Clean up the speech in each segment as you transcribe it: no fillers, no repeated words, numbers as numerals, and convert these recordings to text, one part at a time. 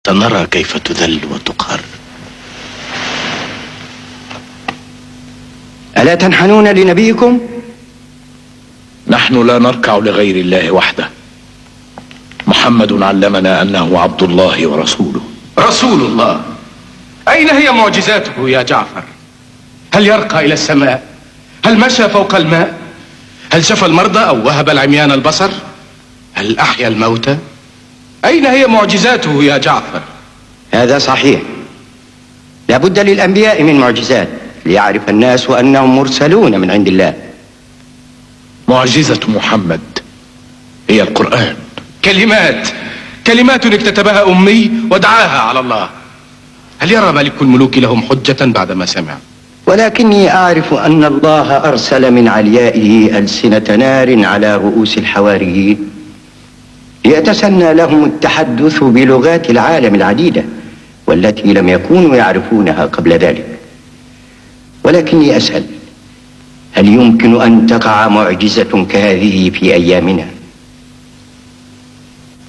سنرى كيف تذل وتقهر. ألا تنحنون لنبيكم؟ نحن لا نركع لغير الله وحده. محمد علمنا أنه عبد الله ورسوله. رسول الله؟ أين هي معجزاته يا جعفر؟ هل يرقى إلى السماء؟ هل مشى فوق الماء؟ هل شفى المرضى أو وهب العميان البصر؟ هل أحيا الموتى؟ أين هي معجزاته يا جعفر؟ هذا صحيح، لا بد للأنبياء من معجزات ليعرف الناس أنهم مرسلون من عند الله. معجزة محمد هي القرآن. كلمات اكتتبها أمي ودعاها على الله. هل يرى ملك الملوك لهم حجة بعدما سمع؟ ولكني أعرف أن الله أرسل من عليائه ألسنة نار على رؤوس الحواريين ليتسنى لهم التحدث بلغات العالم العديدة والتي لم يكونوا يعرفونها قبل ذلك. ولكني أسأل، هل يمكن أن تقع معجزة كهذه في أيامنا؟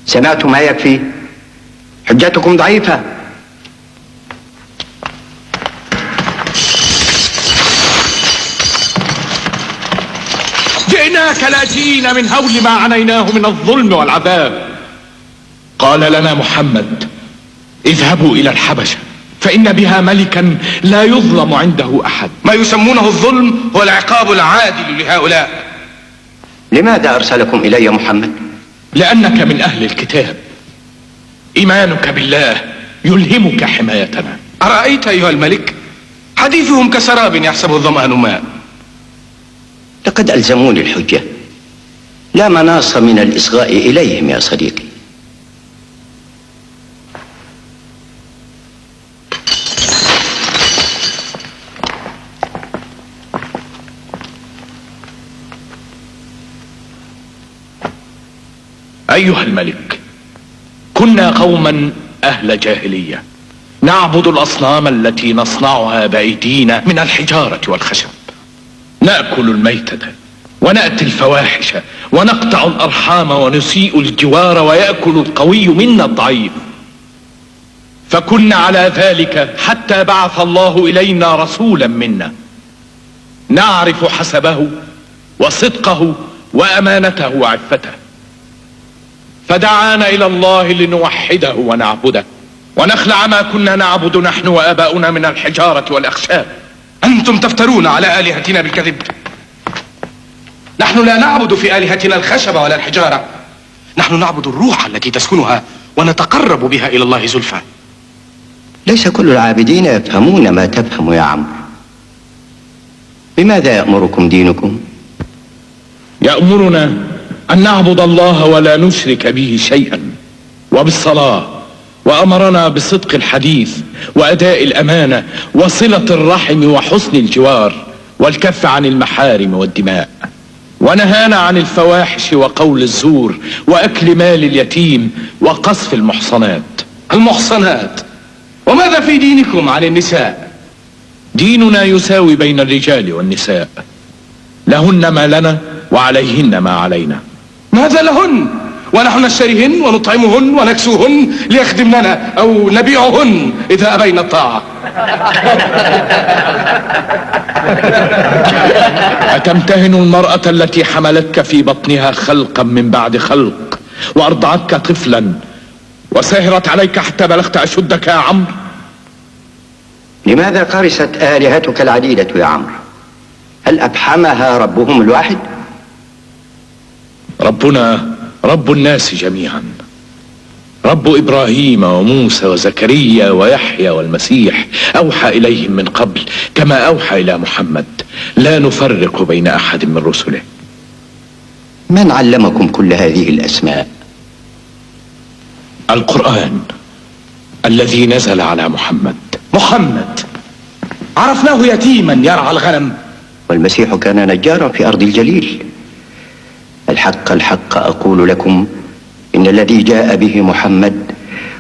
سمعتم ما يكفي؟ حجتكم ضعيفة. جئناك لاجئين من هول ما عنيناه من الظلم والعذاب. قال لنا محمد: اذهبوا إلى الحبشة فإن بها ملكا لا يظلم عنده أحد. ما يسمونه الظلم هو العقاب العادل لهؤلاء. لماذا أرسلكم إلي محمد؟ لأنك من أهل الكتاب، إيمانك بالله يلهمك حمايتنا. أرأيت أيها الملك؟ حديثهم كسراب يحسبه الظمآن ماء. لقد ألزموني الحجة، لا مناص من الإصغاء إليهم يا صديقي. أيها الملك، كنا قوما أهل جاهلية نعبد الأصنام التي نصنعها بأيدينا من الحجارة والخشب، نأكل الميتة ونأتي الفواحش ونقطع الأرحام ونسيء الجوار ويأكل القوي منا الضعيف. فكنا على ذلك حتى بعث الله إلينا رسولا منا نعرف حسبه وصدقه وأمانته وعفته، فدعانا إلى الله لنوحده ونعبده ونخلع ما كنا نعبد نحن وآباؤنا من الحجارة والأخشاب. أنتم تفترون على آلهتنا بالكذب. نحن لا نعبد في آلهتنا الخشب ولا الحجارة، نحن نعبد الروح التي تسكنها ونتقرب بها إلى الله زلفى. ليس كل العابدين يفهمون ما تفهم يا عمرو. بماذا يأمركم دينكم؟ يأمرنا أن نعبد الله ولا نشرك به شيئا، وبالصلاة، وأمرنا بصدق الحديث وأداء الأمانة وصلة الرحم وحسن الجوار والكف عن المحارم والدماء، ونهانا عن الفواحش وقول الزور وأكل مال اليتيم وقذف المحصنات. المحصنات؟ وماذا في دينكم عن النساء؟ ديننا يساوي بين الرجال والنساء، لهن ما لنا وعليهن ما علينا. ماذا لهن؟ ونحن نشتريهن ونطعمهن ونكسوهن ليخدمننا أو نبيعهن إذا أبينا الطاعة. أتمتهن المرأة التي حملتك في بطنها خلقا من بعد خلق وأرضعتك طفلا وسهرت عليك حتى بلغت أشدك يا عمرو؟ لماذا قرست آلهتك العديدة يا عمرو؟ هل أبحمها ربهم الواحد؟ ربنا رب الناس جميعا، رب إبراهيم وموسى وزكريا ويحيى والمسيح، أوحى إليهم من قبل كما أوحى إلى محمد، لا نفرق بين أحد من رسله. من علمكم كل هذه الأسماء؟ القرآن الذي نزل على محمد. محمد عرفناه يتيما يرعى الغنم، والمسيح كان نجارا في أرض الجليل. الحق أقول لكم إن الذي جاء به محمد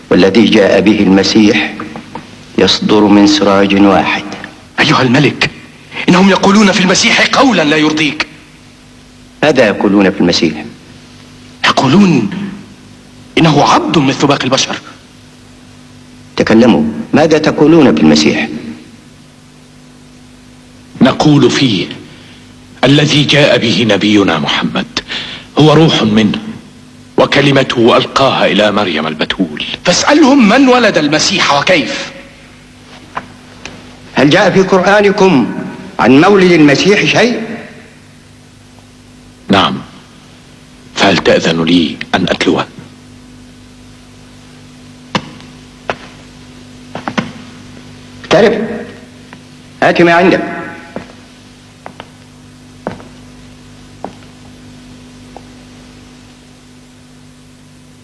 والذي جاء به المسيح يصدر من سراج واحد. أيها الملك، إنهم يقولون في المسيح قولا لا يرضيك. ماذا يقولون في المسيح؟ يقولون إنه عبد مثل باقي البشر. تكلموا، ماذا تقولون في المسيح؟ نقول فيه الذي جاء به نبينا محمد هو روح منه وكلمته ألقاها إلى مريم البتول. فاسألهم من ولد المسيح وكيف. هل جاء في قرآنكم عن مولد المسيح شيء؟ نعم، فهل تأذن لي أن أتلوه؟ اقترب، هات ما عندك.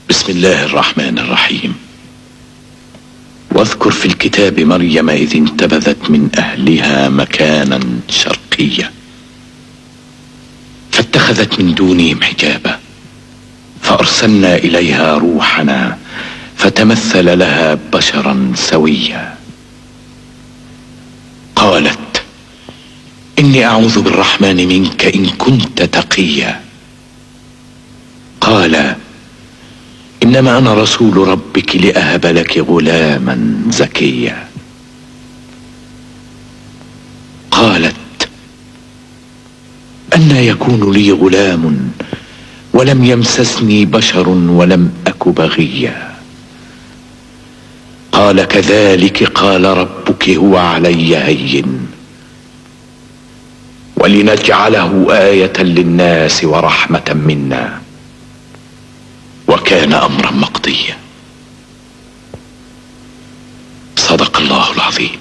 بسم الله الرحمن الرحيم. واذكر في الكتاب مريم إذ انتبذت من أهلها مكانا شرقيا فاتخذت من دونهم حجابا فأرسلنا إليها روحنا فتمثل لها بشرا سويا. قالت إني أعوذ بالرحمن منك إن كنت تقيا. قال إنما أنا رسول ربك لأهب لك غلاما زكيا. قالت أنى يكون لي غلام ولم يمسسني بشر ولم أك بغيا. قال كذلك قال ربك هو علي هين ولنجعله آية للناس ورحمة منا وكان أمرا مقضيا. صدق الله العظيم.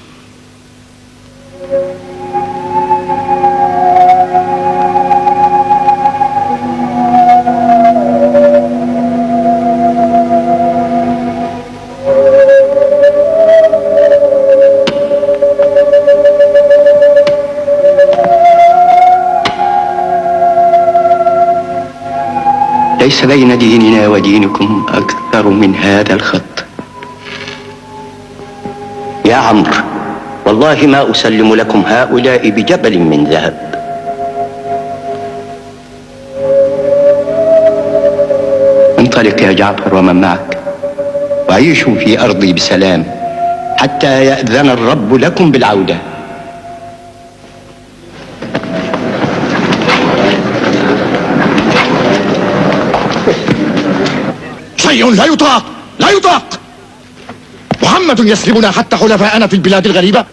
ليس بين ديننا ودينكم أكثر من هذا الخط. يا عمرو، والله ما أسلم لكم هؤلاء بجبل من ذهب. انطلق يا جعفر ومن معك وعيشوا في أرضي بسلام حتى يأذن الرب لكم بالعودة. شيء لا يطاق، لا يطاق. محمد يسلبنا حتى حلفاءنا في البلاد الغريبة.